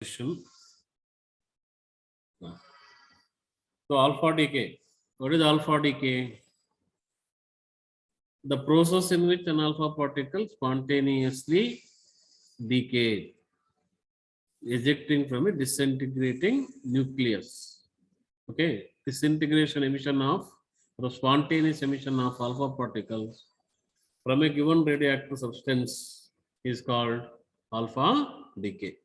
question. So alpha decay. What is alpha decay? The process in which an alpha particle spontaneously decays, ejecting from a disintegrating nucleus. Okay, disintegration emission of the spontaneous emission of alpha particles from a given radioactive substance is called alpha decay.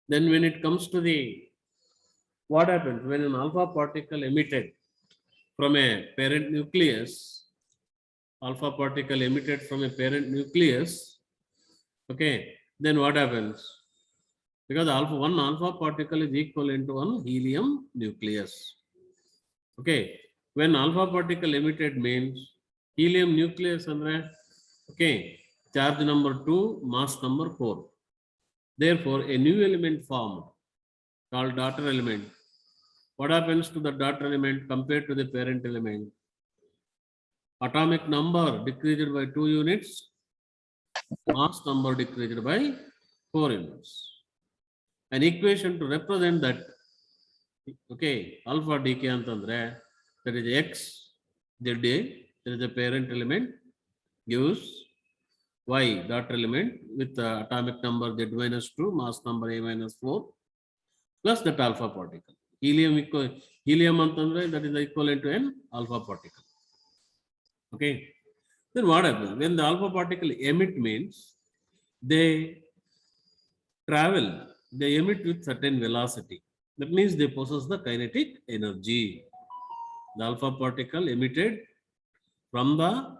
Then when it comes to the what happens when an alpha particle emitted from a parent nucleus, alpha particle emitted from a parent nucleus, okay, then what happens? Because one alpha particle is equivalent to one helium nucleus. Okay, when alpha particle emitted means helium nucleus andre, okay, charge number 2, mass number 4. Therefore, a new element formed called daughter element. What happens to the daughter element compared to the parent element? Atomic number decreased by 2 units, mass number decreased by 4 units. An equation to represent that, okay, alpha decay antandre, that is X, ZA, there is a parent element, gives Y daughter element with the atomic number Z minus 2, mass number A minus 4, plus that alpha particle. Helium antandre, that is the equivalent to an alpha particle. Okay. Then what happens? When the alpha particle emit means they travel, they emit with certain velocity. That means they possess the kinetic energy. The alpha particle emitted from the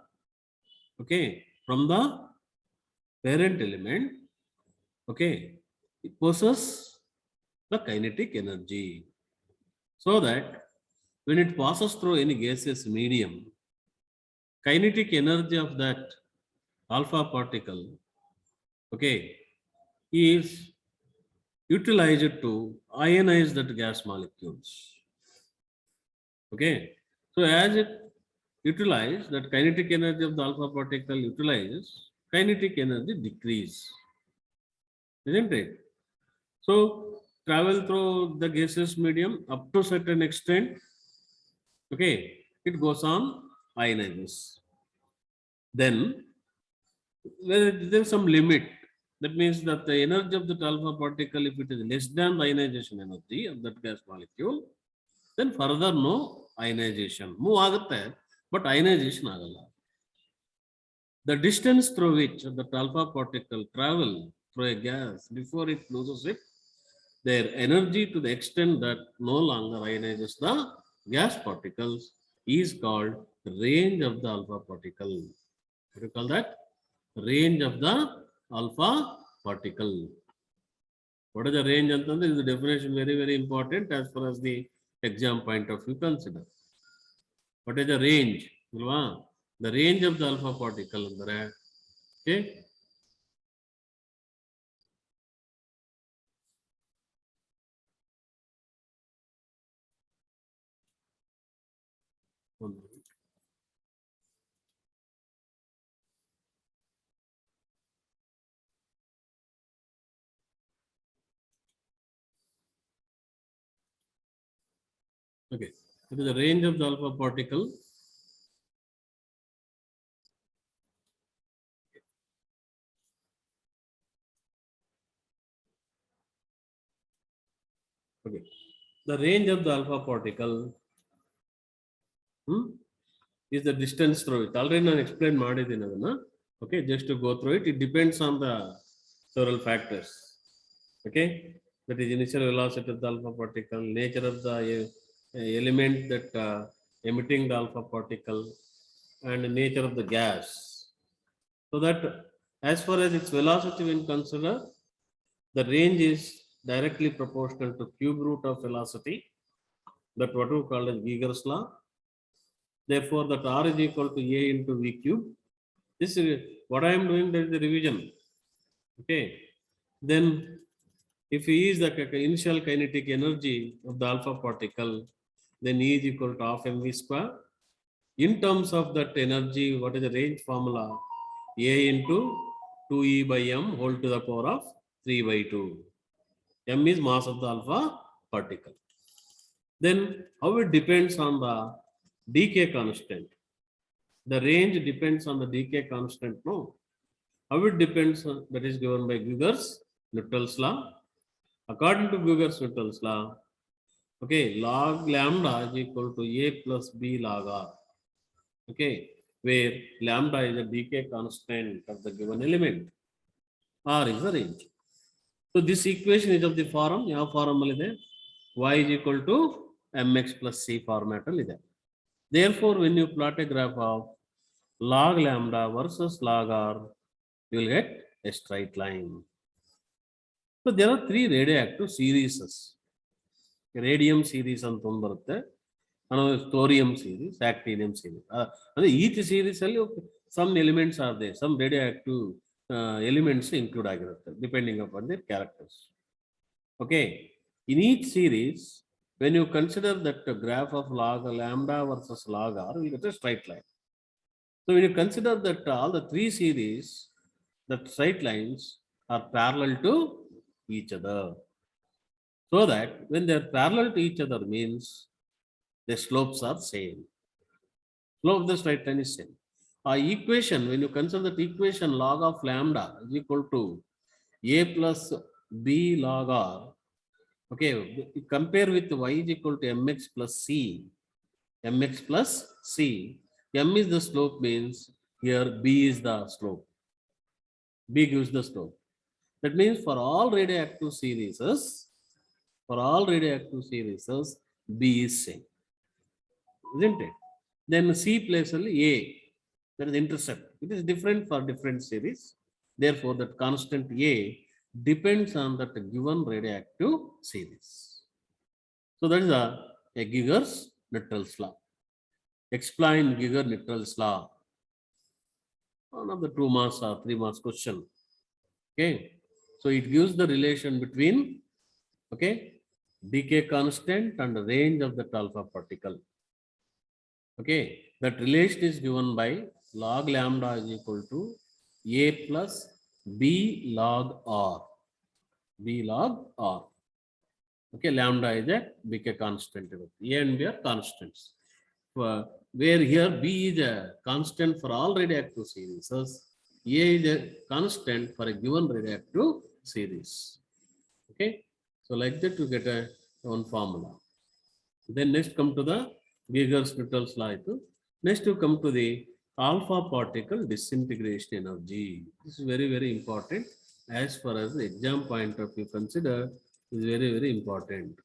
parent element, okay, it possesses the kinetic energy. So that when it passes through any gaseous medium, kinetic energy of that alpha particle, okay, is utilized to ionize that gas molecules. Okay, so as it utilizes that kinetic energy of the alpha particle utilizes, kinetic energy decrease, isn't it? So travel through the gaseous medium up to certain extent, okay, it goes on ionizes. Then there's some limit. That means that the energy of the alpha particle, if it is less than the ionization energy of that gas molecule, then further no ionization. Move agutte, but ionization agalla. The distance through which the alpha particle travel through a gas before it loses it, their energy to the extent that no longer ionizes the gas particles is called range of the alpha particle. What do you call that? Range of the alpha particle. What is the range? Is the definition very, very important as far as the exam point of view consider. What is the range? The range of the alpha particle. Okay. Okay. What is the range of the alpha particle? Okay. The range of the alpha particle is the distance through it. Already I explained Madidina. Okay, just to go through it, it depends on the several factors. Okay, that is initial velocity of the alpha particle, nature of the element that emitting the alpha particle, and the nature of the gas. So that as far as its velocity when considered, the range is directly proportional to cube root of velocity. That what we call as Geiger's law. Therefore, that R is equal to A into V cube. This is what I am doing, that is the revision. Okay. Then if E is the initial kinetic energy of the alpha particle, then E is equal to half mv square. In terms of that energy, what is the range formula? A into 2E by m whole to the power of 3 by 2. M is mass of the alpha particle. Then how it depends on the decay constant. The range depends on the decay constant, no? How it depends on, that is given by Guger's-Knudtel's law. According to Guger's-Knudtel's law, okay, log lambda is equal to A plus B log R. Okay, where lambda is the decay constant of the given element, R is the range. So this equation is of the form, ಯಾವ form ಅಲ್ಲಿ ಇದೆ? Y is equal to mx plus c format ಅಲ್ಲಿ ಇದೆ. Therefore, when you plot a graph of log lambda versus log R, you will get a straight line. So there are three radioactive series. Radium series ಅಂತ ಒಂದು ಬರುತ್ತೆ, thorium series, actinium series. Each series ಅಲ್ಲಿ some elements are there, some radioactive elements include ಆಗಿರುತ್ತೆ depending upon their characters. Okay, in each series, when you consider that graph of log lambda versus log R, you get a straight line. So when you consider that all the three series, the straight lines are parallel to each other. So that when they are parallel to each other means the slopes are same. Slope of the straight line is same. Our equation, when you consider that equation, log of lambda is equal to A plus B log R. Okay, compare with Y is equal to mx plus c. Mx plus c. M is the slope means here B is the slope. B gives the slope. That means for all radioactive series, B is same. Isn't it? Then C place only A. That is intercept. It is different for different series. Therefore, that constant A depends on that given radioactive series. So that is a Giger's-Knudtel's law. Explain Giger-Knudtel's law. One of the 2 marks or 3 marks question. Okay. So it gives the relation between, okay, decay constant and the range of the alpha particle. Okay, that relation is given by log lambda is equal to A plus B log R. B log R. Okay, lambda is a decay constant. A and B are constants. Where here B is a constant for all radioactive series. A is a constant for a given radioactive series. Okay, so like that you get a one formula. Then next come to the Giger's-Knudtel's law. Next you come to the alpha particle disintegration energy. This is very, very important as far as the exam point of view consider, is very, very important.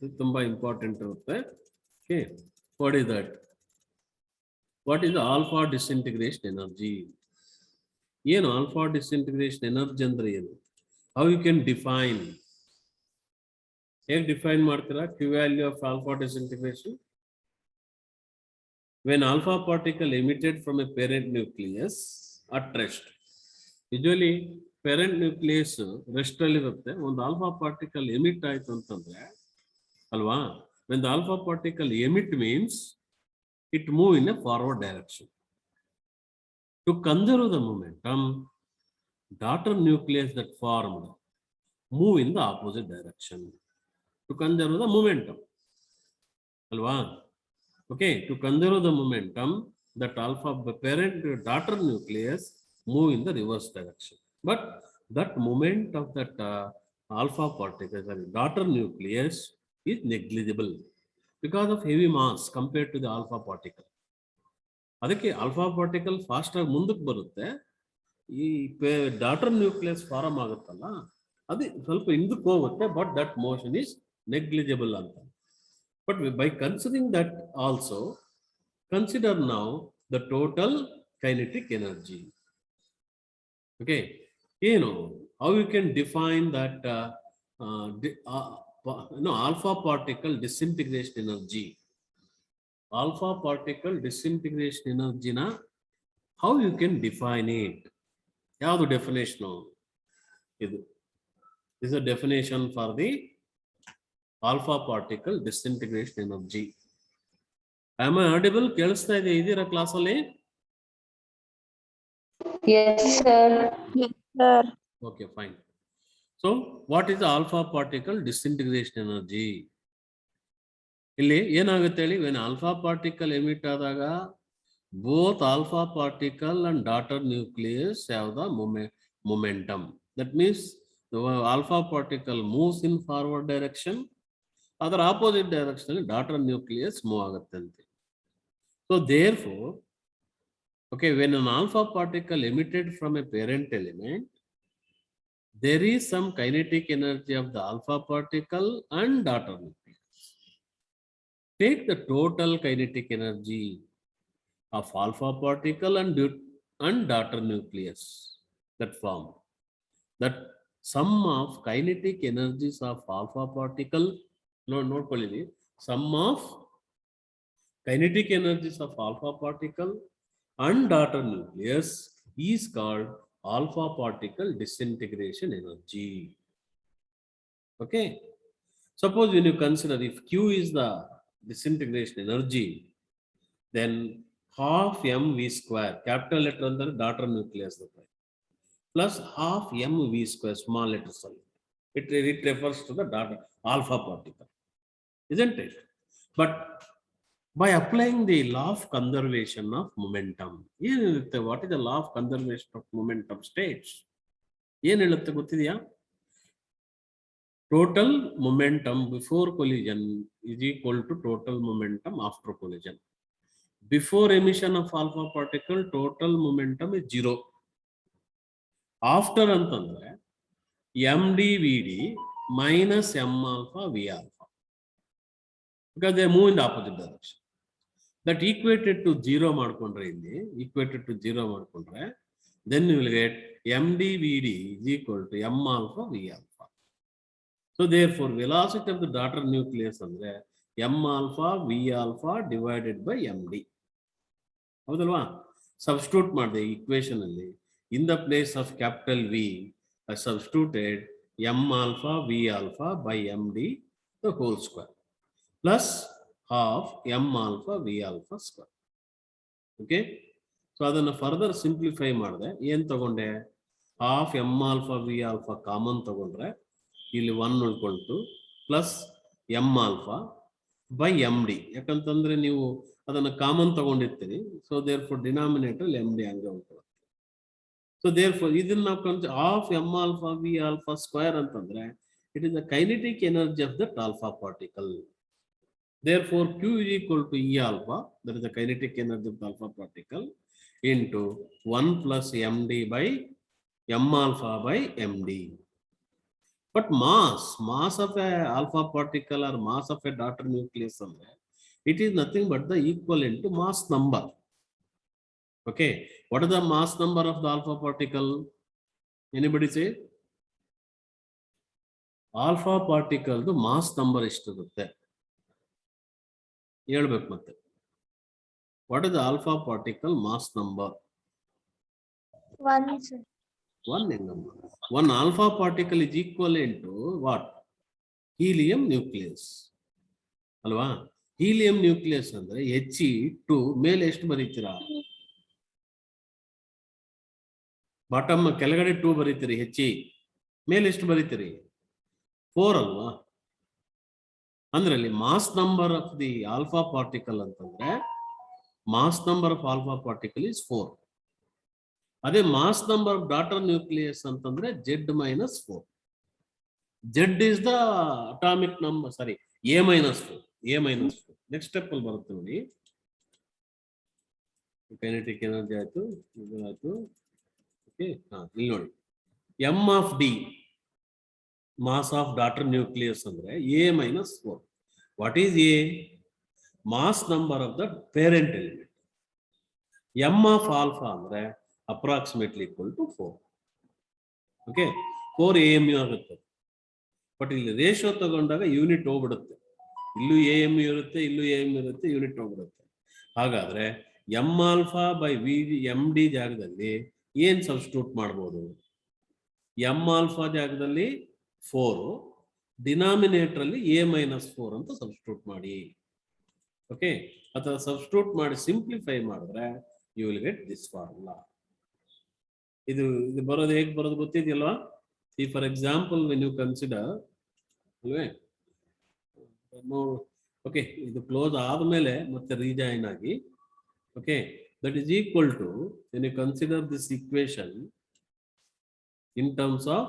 It's very important. Okay, what is that? What is the alpha disintegration energy? Alpha disintegration energy andre ಏನು? How you can define? Define ಮಾಡ್ತೀರಾ Q value of alpha disintegration? When alpha particle emitted from a parent nucleus at rest. Usually parent nucleus rest ಅಲ್ಲಿ ಇರುತ್ತೆ, ಒಂದು alpha particle emit ಆಯ್ತು ಅಂತಂದ್ರೆ ಅಲ್ವಾ? When the alpha particle emit means it move in a forward direction. To conserve the momentum, daughter nucleus that formed move in the opposite direction. To conserve the momentum. Alva? Okay, to conserve the momentum, that alpha parent daughter nucleus move in the reverse direction. But that moment of that alpha particle, daughter nucleus, is negligible because of heavy mass compared to the alpha particle. ಅದಕ್ಕೆ alpha particle fast ಆಗಿ ಮುಂದಕ್ಕೆ ಬರುತ್ತೆ, ಈ daughter nucleus form ಆಗುತ್ತಲ್ಲ ಅದು ಸ್ವಲ್ಪ ಹಿಂದಕ್ಕೆ ಹೋಗುತ್ತೆ, but that motion is negligible ಅಂತ. But by considering that also, consider now the total kinetic energy. Okay, how you can define that alpha particle disintegration energy. Alpha particle disintegration energy na, how you can define it? Yadu definition? This is a definition for the alpha particle disintegration energy. Am I audible? Kelsta ide idira class alli? Yes, sir. Yes, sir. Okay, fine. So what is the alpha particle disintegration energy? ಇಲ್ಲಿ ಏನಾಗುತ್ತೆ ಹೇಳಿ, when alpha particle emit ಆದಾಗ both alpha particle and daughter nucleus have the momentum. That means the alpha particle moves in forward direction, other opposite direction daughter nucleus move ಆಗುತ್ತಂತೆ. So therefore, okay, when an alpha particle emitted from a parent element, there is some kinetic energy of the alpha particle and daughter nucleus. Take the total kinetic energy of alpha particle and daughter nucleus that form. That sum of kinetic energies of alpha particle, note sum of kinetic energies of alpha particle and daughter nucleus is called alpha particle disintegration energy. Okay. Suppose when you consider if Q is the disintegration energy, then half mv square, capital letter under daughter nucleus, plus half mv square, small letter cell. It refers to the daughter alpha particle, isn't it? But by applying the law of conservation of momentum, what is the law of conservation of momentum states? Total momentum before collision is equal to total momentum after collision. Before emission of alpha particle, total momentum is 0. After antandre mdvd minus m alpha v alpha, because they move in the opposite direction. That equated to 0 ಮಾಡ್ಕೊಂಡ್ರೆ ಇಲ್ಲಿ equated to 0 ಮಾಡ್ಕೊಂಡ್ರೆ, then you will get mdvd is equal to m alpha v alpha. So therefore velocity of the daughter nucleus andre m alpha v alpha divided by md. ಹೌದಲ್ವಾ? Substitute ಮಾಡಿದೆ equation ಅಲ್ಲಿ, in the place of capital V I substituted m alpha v alpha by md the whole square plus half m alpha v alpha square. Okay, so ಅದನ್ನ further simplify ಮಾಡಿದೆ. ಏನು ತಗೊಂಡೆ? half m alpha v alpha common ತಗೊಂಡ್ರೆ ಇಲ್ಲಿ 1 ಉಳ್ಕೊಳ್ತು plus m alpha by md. ಯಾಕಂತಂದ್ರೆ ನೀವು ಅದನ್ನ ಕಾಮನ್ ತಗೊಂಡಿರ್ತೀರಿ, so therefore denominator md ಹಂಗೆ ಉಳ್ಕೊಳ್ಳುತ್ತೆ. So therefore ಇದನ್ನ ನಾವು half m alpha v alpha square ಅಂತಂದ್ರೆ it is the kinetic energy of that alpha particle. Therefore Q is equal to E alpha, that is the kinetic energy of the alpha particle, into 1 plus md by m alpha by md. But mass of a alpha particle or mass of a daughter nucleus, it is nothing but the equivalent to mass number. Okay, what is the mass number of the alpha particle? Anybody say? Alpha particle the mass number ಎಷ್ಟಿರುತ್ತೆ ಹೇಳ್ಬೇಕು ಮತ್ತೆ. What is the alpha particle mass number? 1, sir. 1 number. One alpha particle is equivalent to what? Helium nucleus. ಅಲ್ವಾ? Helium nucleus ಅಂದ್ರೆ He2 ಮೇಲೆ ಎಷ್ಟು ಬರೀತೀರಾ? Bottom ಕೆಳಗಡೆ 2 ಬರೀತೀರಿ, He ಮೇಲೆ ಎಷ್ಟು ಬರೀತೀರಿ? 4 ಅಲ್ವಾ? ಅಂದ್ರೆ ಅಲ್ಲಿ mass number of the alpha particle ಅಂತಂದ್ರೆ mass number of alpha particle is 4. ಅದೇ mass number of daughter nucleus ಅಂತಂದ್ರೆ Z minus 4. Z is the atomic number, sorry, A minus 4. Next step ಅಲ್ಲಿ ಬರುತ್ತೆ ನೋಡಿ. ಕೈನೆಟಿಕ್ ಎನರ್ಜಿ ಆಯ್ತು, ಇದು ಆಯ್ತು. Okay, ಇಲ್ಲಿ ನೋಡಿ m of d mass of daughter nucleus ಅಂದ್ರೆ A minus 4. What is A? Mass number of the parent element. M of alpha ಅಂದ್ರೆ approximately equal to 4. Okay, 4 AMU ಆಗುತ್ತೆ. ಬಟ್ ಇಲ್ಲಿ ರೇಷಿಯೋ ತಗೊಂಡಾಗ ಯೂನಿಟ್ ಹೋಗ್ಬಿಡುತ್ತೆ. ಇಲ್ಲೂ AMU ಇರುತ್ತೆ, ಇಲ್ಲೂ AMU ಇರುತ್ತೆ, ಯೂನಿಟ್ ಹೋಗ್ಬಿಡುತ್ತೆ. ಹಾಗಾದ್ರೆ m alpha by md ಜಾಗದಲ್ಲಿ ಏನ್ ಸಬ್ಸ್ಟಿಟ್ಯೂಟ್ ಮಾಡ್ಬೋದು? m alpha ಜಾಗದಲ್ಲಿ 4, ಡಿನಾಮಿನೇಟರ್ ಅಲ್ಲಿ A minus 4 ಅಂತ ಸಬ್ಸ್ಟಿಟ್ಯೂಟ್ ಮಾಡಿ. ಓಕೆ, ಅಥವಾ ಸಬ್ಸ್ಟಿಟ್ಯೂಟ್ ಮಾಡಿ ಸಿಂಪ್ಲಿಫೈ ಮಾಡಿದ್ರೆ you will get this formula. ಇದು ಬರೋದು ಹೇಗೆ ಬರೋದು ಗೊತ್ತಿದೆಯಲ್ವಾ? See, for example, when you consider, no, okay, ಇದು ಕ್ಲೋಸ್ ಆದ್ಮೇಲೆ ಮತ್ತೆ rejoin ಆಗಿ, okay, that is equal to, when you consider this equation in terms of,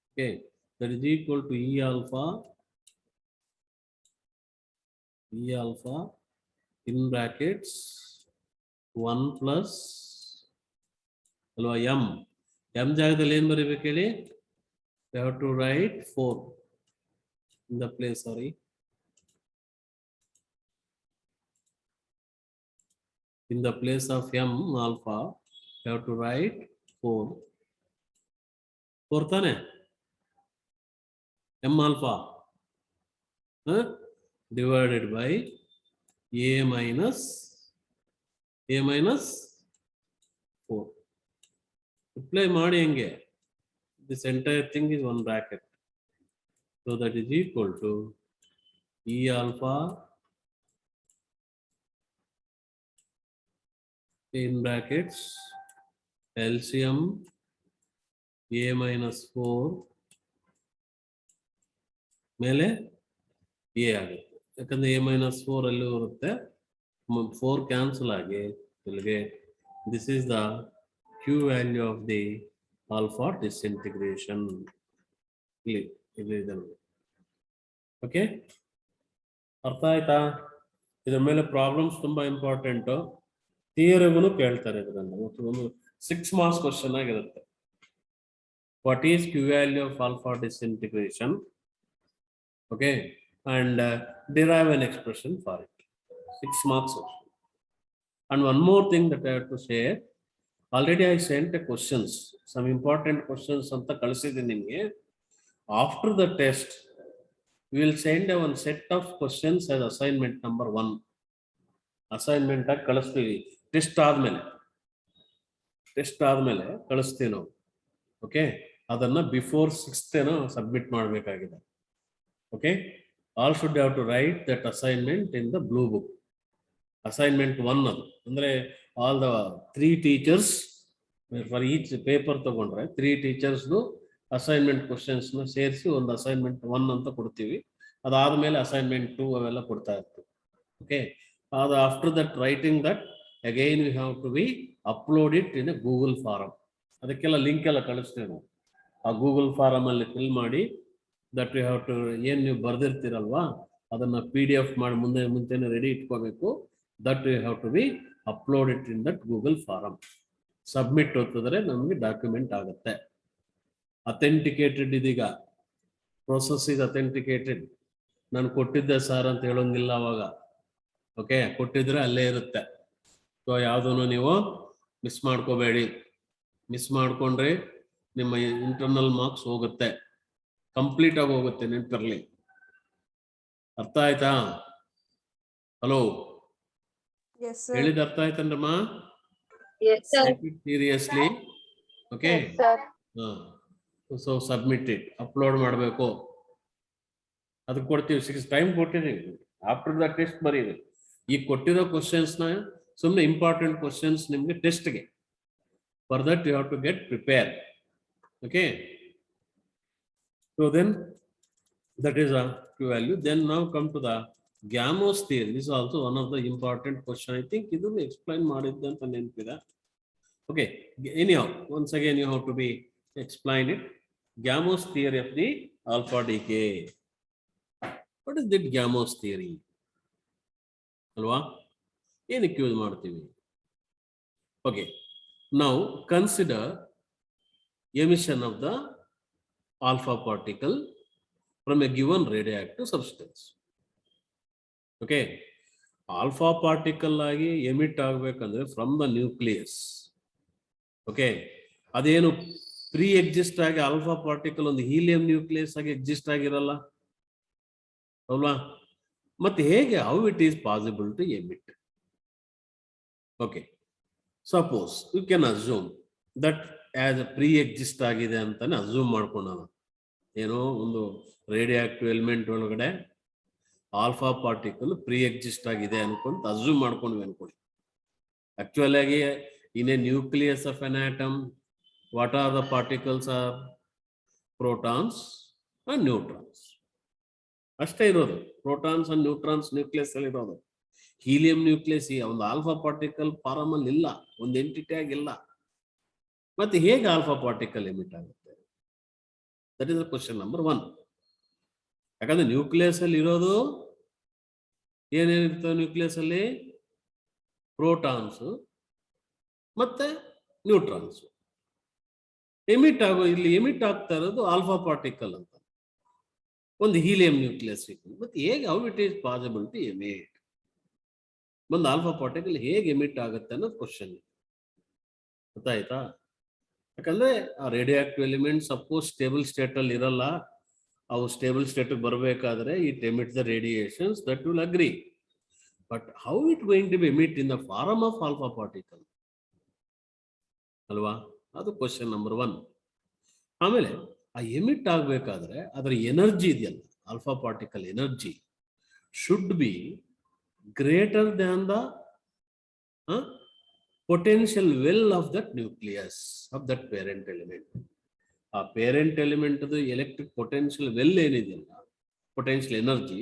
okay, that is equal to E alpha in brackets 1 plus ಅಲ್ವಾ m ಜಾಗದಲ್ಲಿ ಏನು ಬರೀಬೇಕು ಹೇಳಿ? We have to write 4 in the place, sorry, in the place of m alpha we have to write 4 ತಾನೆ m alpha divided by a minus 4. Apply ಮಾಡಿ ಹೆಂಗೆ? This entire thing is one bracket, so that is equal to E alpha in brackets LCM a minus 4 ಮೇಲೆ a ಆಗುತ್ತೆ. ಯಾಕಂದ್ರೆ a minus 4 ಅಲ್ಲಿ ಬರುತ್ತೆ, 4 cancel ಆಗಿ ಇಲ್ಲಿಗೆ this is the q value of the alpha disintegration. ಇದು okay, ಅರ್ಥ ಆಯ್ತಾ? ಇದ್ರ ಮೇಲೆ ಪ್ರಾಬ್ಲಮ್ಸ್ ತುಂಬಾ ಇಂಪಾರ್ಟೆಂಟ್. ಥಿಯರಿಗೂ ಕೇಳ್ತಾರೆ ಇದರಲ್ಲಿ, ಒಂದು 6 marks ಕ್ವಶನ್ ಆಗಿರುತ್ತೆ. What is Q value of alpha disintegration, okay, and derive an expression for it. 6 marks. And one more thing that I have to say, already I sent a questions, some important questions anta kalisidini nimge. After the test we will send a one set of questions as assignment number 1. assignment ಆಗಿ ಕಳಿಸ್ತೀವಿ. Test ಆದ್ಮೇಲೆ ಕಳಿಸ್ತೀವಿ ನಾವು. Okay, ಅದನ್ನ before 6th ಏನೋ submit ಮಾಡಬೇಕಾಗಿದೆ. Okay, all should have to write that assignment in the blue book. assignment 1 ಅದು ಅಂದ್ರೆ all the 3 teachers for each paper ತಗೊಂಡ್ರೆ 3 teachers ಅಸೈನ್ಮೆಂಟ್ ಕ್ವಶನ್ಸ್ ನ ಸೇರಿಸಿ ಒಂದು ಅಸೈನ್ಮೆಂಟ್ 1 ಅಂತ ಕೊಡ್ತೀವಿ. ಅದಾದ್ಮೇಲೆ ಅಸೈನ್ಮೆಂಟ್ 2 ಅವೆಲ್ಲ ಕೊಡ್ತಾ ಇರ್ತೀವಿ. ಓಕೆ, ಅದು after that writing that again we have to be upload it in a Google form. ಅದಕ್ಕೆಲ್ಲ ಲಿಂಕ್ ಎಲ್ಲ ಕಳಿಸ್ತೇವೆ ನಾವು. ಆ ಗೂಗಲ್ ಫಾರಂ ಅಲ್ಲಿ ಫಿಲ್ ಮಾಡಿ ದಟ್ ಯು ಹ್ಯಾವ್ ಟು, ಏನು ನೀವು ಬರ್ದಿರ್ತೀರಲ್ವಾ ಅದನ್ನ PDF ಮಾಡಿ ಮುಂಚೆನೆ ರೆಡಿ ಇಟ್ಕೋಬೇಕು. That you have to be upload it in that Google form. Submit ಹೊತ್ತಿದ್ರೆ ನಮಗೆ ಡಾಕ್ಯುಮೆಂಟ್ ಆಗುತ್ತೆ. ಅಥೆಂಟಿಕೇಟೆಡ್, ಇದೀಗ ಪ್ರೋಸೆಸ್ ಇಸ್ ಅಥೆಂಟಿಕೇಟೆಡ್. ನಾನು ಕೊಟ್ಟಿದ್ದೆ ಸರ್ ಅಂತ ಹೇಳೋಂಗಿಲ್ಲ ಅವಾಗ. ಓಕೆ, ಕೊಟ್ಟಿದ್ರೆ ಅಲ್ಲೇ ಇರುತ್ತೆ. ಸೊ ಯಾವುದನ್ನು ನೀವು ಮಿಸ್ ಮಾಡ್ಕೋಬೇಡಿ. ಮಿಸ್ ಮಾಡ್ಕೊಂಡ್ರೆ ನಿಮ್ಮ ಇಂಟರ್ನಲ್ ಮಾರ್ಕ್ಸ್ ಹೋಗುತ್ತೆ, ಕಂಪ್ಲೀಟ್ ಆಗಿ ಹೋಗುತ್ತೆ, ನೆನಪಿರಲಿ. ಅರ್ಥ ಆಯ್ತಾ? ಹಲೋ, ಹೇಳಿದ ಅರ್ಥ ಆಯ್ತಂದ್ರಮ್ಮ? Seriously? Okay, so submit it, upload ಮಾಡಬೇಕು. ಅದಕ್ಕೆ ಕೊಡ್ತೀವಿ 6 ಟೈಮ್ ಕೊಟ್ಟಿದ್ದೀವಿ. ಆಫ್ಟರ್ ದ ಟೆಸ್ಟ್ ಬರೀರಿ. ಈಗ ಕೊಟ್ಟಿರೋ ಕ್ವಶನ್ಸ್ನ ಸುಮ್ಮನೆ ಇಂಪಾರ್ಟೆಂಟ್ ಕ್ವಶನ್ಸ್ ನಿಮಗೆ ಟೆಸ್ಟ್ಗೆ. For that you have to get prepare. Okay, so then that is a q value. Then now come to the Gamos theory. This is also one of the important question. I think idu explain madidde anta nenpida. Okay, anyhow, once again you have to be explain it. Gamos theory of the alpha decay. What is that Gamos theory? Alva, ಏನಕ್ಕೆ use ಮಾಡ್ತೀವಿ? Okay, now consider emission of the alpha particle from a given radioactive substance. Okay, alpha particle ಆಗಿ emit ಆಗಬೇಕಂದ್ರೆ from the nucleus. Okay, ಅದೇನು pre exist ಆಗಿ alpha particle ಒಂದು helium nucleus ಆಗಿ exist ಆಗಿರಲ್ಲ ಅಲ್ವಾ? ಮತ್ತೆ ಹೇಗೆ, how it is possible to emit? Okay, suppose you can assume that as a pre exist ಆಗಿದೆ ಅಂತಾನೆ ಅಸ್ಯೂಮ್ ಮಾಡ್ಕೊಂಡಾನ. ಏನೋ ಒಂದು ರೇಡಿಯೋ ಆಕ್ಟಿವ್ ಎಲಿಮೆಂಟ್ ಒಳಗಡೆ ಆಲ್ಫಾ ಪಾರ್ಟಿಕಲ್ ಪ್ರೀ ಎಕ್ಸಿಸ್ಟ್ ಆಗಿದೆ ಅನ್ಕೊಂತ ಅಸ್ಯೂಮ್ ಮಾಡ್ಕೊಂಡ್ವಿ ಅನ್ಕೊಳ್ಳಿ. ಆಕ್ಚುಯಲ್ ಆಗಿ in a nucleus of an atom What are the particles are? Protons and neutrons. ಅಷ್ಟೇ ಇರೋದು. ಪ್ರೋಟಾನ್ಸ್ ಅಂಡ್ ನ್ಯೂಟ್ರಾನ್ಸ್ ನ್ಯೂಕ್ಲಿಯಸ್ ಅಲ್ಲಿ ಇರೋದು. ಹೀಲಿಯಂ ನ್ಯೂಕ್ಲಿಯಸ್ ಒಂದು ಆಲ್ಫಾ ಪಾರ್ಟಿಕಲ್ ಫಾರಮ್ ಅಲ್ಲಿ ಇಲ್ಲ, ಒಂದು ಎಂಟಿಟಿ ಆಗಿಲ್ಲ. ಮತ್ತೆ ಹೇಗೆ ಆಲ್ಫಾ ಪಾರ್ಟಿಕಲ್ ಎಮಿಟ್ ಆಗುತ್ತೆ? That is the question number 1. ಯಾಕಂದ್ರೆ ನ್ಯೂಕ್ಲಿಯಸ್ ಅಲ್ಲಿ ಇರೋದು ಏನೇನಿರ್ತವೆ? ನ್ಯೂಕ್ಲಿಯಸ್ ಅಲ್ಲಿ ಪ್ರೋಟಾನ್ಸ್ ಮತ್ತೆ ನ್ಯೂಟ್ರಾನ್ಸ್. ಇಲ್ಲಿ ಎಮಿಟ್ ಆಗ್ತಾ ಇರೋದು ಆಲ್ಫಾ ಪಾರ್ಟಿಕಲ್ ಅಂತ, ಒಂದು ಹೀಲಿಯಂ ನ್ಯೂಕ್ಲಿಯಸ್. ಮತ್ತೆ ಹೇಗೆ, how it is possible to emit? ಒಂದು ಆಲ್ಫಾ ಪಾರ್ಟಿಕಲ್ ಹೇಗೆ ಎಮಿಟ್ ಆಗುತ್ತೆ ಅನ್ನೋದು ಕ್ವಶನ್. ಗೊತ್ತಾಯ್ತಾ? ಯಾಕಂದ್ರೆ ಆ radioactive element suppose stable state ಅಲ್ಲಿ ಇರಲ್ಲ. ಅವು ಸ್ಟೇಬಲ್ ಸ್ಟೇಟ್ ಬರಬೇಕಾದ್ರೆ it emit the radiations, that will agree. But how it going to be emit in the form of alpha particle ಅಲ್ವಾ? ಅದು ಕ್ವಶನ್ ನಂಬರ್ 1. ಆಮೇಲೆ ಆ ಎಮಿಟ್ ಆಗಬೇಕಾದ್ರೆ ಅದರ ಎನರ್ಜಿ ಇದೆಯಲ್ಲ, alpha particle energy should be greater than the potential well of that nucleus of that parent element. ಆ parent element electric potential well ಏನಿದೆಯಲ್ಲ, potential energy,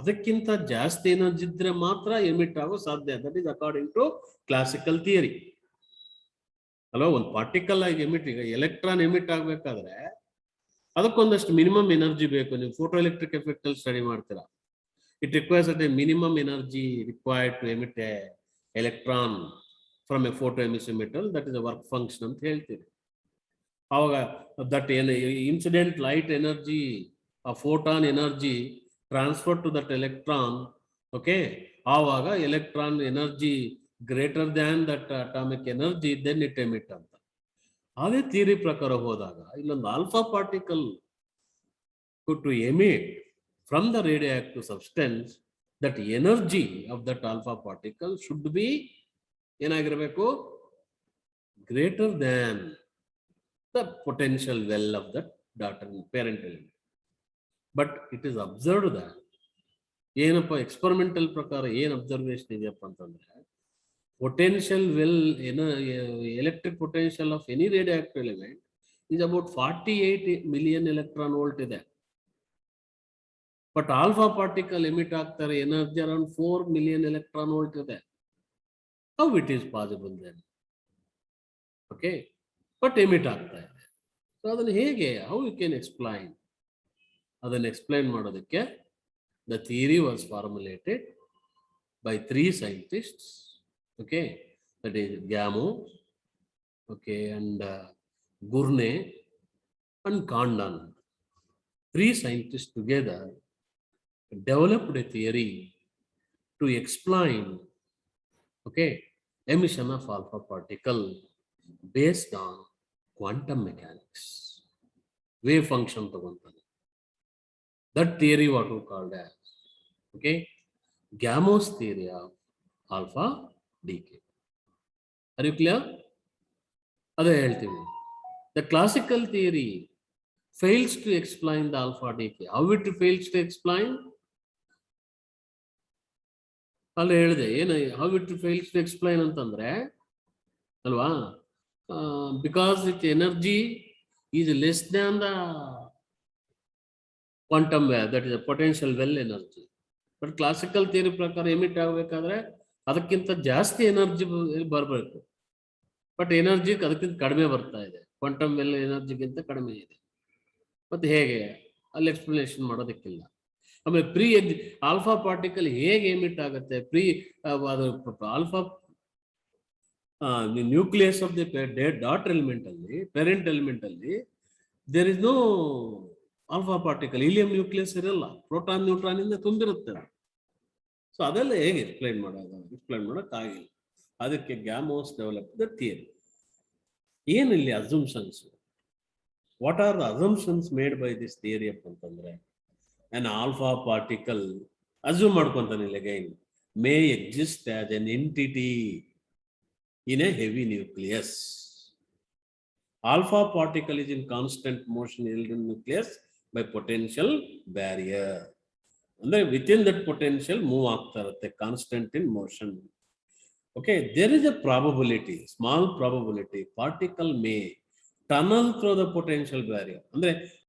ಅದಕ್ಕಿಂತ ಜಾಸ್ತಿ ಎನರ್ಜಿ ಇದ್ರೆ ಮಾತ್ರ ಎಮಿಟ್ ಆಗೋ ಸಾಧ್ಯ. That is according to classical theory ಅಲ್ವಾ? ಒಂದು ಪಾರ್ಟಿಕಲ್ ಆಗಿ ಎಮಿಟ್, ಈಗ ಎಲೆಕ್ಟ್ರಾನ್ ಎಮಿಟ್ ಆಗ್ಬೇಕಾದ್ರೆ ಅದಕ್ಕೊಂದಷ್ಟು ಮಿನಿಮಮ್ ಎನರ್ಜಿ ಬೇಕು. ನೀವು ಫೋಟೋ ಎಲೆಕ್ಟ್ರಿಕ್ ಎಫೆಕ್ಟ್ ಅಲ್ಲಿ ಸ್ಟಡಿ ಮಾಡ್ತೀರಾ. It requires at a minimum energy required to emit a electron from a photo emissive metal. That is a work function ಅಂತ ಹೇಳ್ತೀವಿ. ಅವಾಗ ದಟ್ ಇನ್ಸಿಡೆಂಟ್ ಲೈಟ್ ಎನರ್ಜಿ, ಆ photon energy transfer to that electron. Okay, ಆವಾಗ electron energy greater than that atomic energy, then it emit ಅಂತ. ಅದೇ theory ಪ್ರಕಾರ ಹೋದಾಗ ಇಲ್ಲೊಂದು alpha particle to emit from the radio active substance, that energy of that alpha particle should be ಏನಾಗಿರಬೇಕು? Greater than the potential well of that daughter parent element. But it is observed that, ಏನಪ್ಪ experimental ಪ್ರಕಾರ ಏನು observation ಇದೆಯಪ್ಪ ಅಂತಂದ್ರೆ, potential well electric potential of any radioactive element is about 48 million electron volt ಇದೆ. But alpha particle emit ಆಗ್ತಾರೆ energy around 4 million electron volt ಇದೆ. How it is possible then? Okay, but emit ಆಗ್ತಾ ಇದೆ. So ಅದನ್ನು ಹೇಗೆ, how you can explain? ಅದನ್ನು explain ಮಾಡೋದಕ್ಕೆ the theory was formulated by 3 scientists. Okay, that is Gamow, okay, and Gournay and Condon. 3 scientists together developed a theory to explain, okay, emission of alpha particle based on quantum mechanics, wave function ತಗೊಂತಾರೆ. That theory what we called as, okay, Gamow's theory of alpha decay. Are you clear? ಅದೇ ಹೇಳ್ತೀವಿ. The classical theory fails to explain the alpha decay. How it fails to explain? ಅಲ್ಲಿ ಹೇಳಿದೆ ಏನು, how it fails to explain ಅಂತಂದ್ರೆ ಅಲ್ವಾ, because its energy is less than the quantum wave, that is a potential well energy. But classical theory ಪ್ರಕಾರ emit ಆಗಬೇಕಾದ್ರೆ ಅದಕ್ಕಿಂತ ಜಾಸ್ತಿ energy ಬರಬೇಕು. ಬಟ್ ಎನರ್ಜಿ ಅದಕ್ಕಿಂತ ಕಡಿಮೆ ಬರ್ತಾ ಇದೆ, ಕ್ವಾಂಟಮ್ ವೆಲ್ ಎನರ್ಜಿಗಿಂತ ಕಡಿಮೆ ಇದೆ. ಮತ್ತೆ ಹೇಗೆ ಅಲ್ಲಿ ಎಕ್ಸ್ಪ್ಲನೇಷನ್ ಮಾಡೋದಕ್ಕಿಲ್ಲ. ಆಮೇಲೆ ಪ್ರೀ ಆಲ್ಫಾ ಪಾರ್ಟಿಕಲ್ ಹೇಗೆ ಎಮಿಟ್ ಆಗುತ್ತೆ? Alpha nucleus of the daughter element ಅಲ್ಲಿ, ಪೇರೆಂಟ್ ಎಲಿಮೆಂಟ್ ಅಲ್ಲಿ there is no alpha particle. Helium nucleus ಇರಲ್ಲ, ಪ್ರೋಟಾನ್ ನ್ಯೂಟ್ರಾನ್ ಇಂದ ತುಂಬಿರುತ್ತೆ. ಸೊ ಅದೆಲ್ಲ ಹೇಗೆ ಎಕ್ಸ್ಪ್ಲೈನ್ ಮಾಡೋಕ್ಕಾಗಿಲ್ಲ. ಅದಕ್ಕೆ ಗ್ಯಾಮೋಸ್ ಡೆವಲಪ್ ದ ಥಿಯರಿ. ಏನಿಲ್ಲಿ assumptions, what are the assumptions made by this theory ಅಂತಂದ್ರೆ, an alpha particle, assume ಮಾಡ್ಕೊಂತಾನೆ again, may exist as an entity in a heavy nucleus. Alpha particle is in constant motion in the nucleus by potential barrier. ಅಂದ್ರೆ within that potential move ಆಗ್ತಾ ಇರುತ್ತೆ, constant in motion. Okay, there is a probability, small probability, particle may tunnel through the potential barrier. ಅಂದ್ರೆ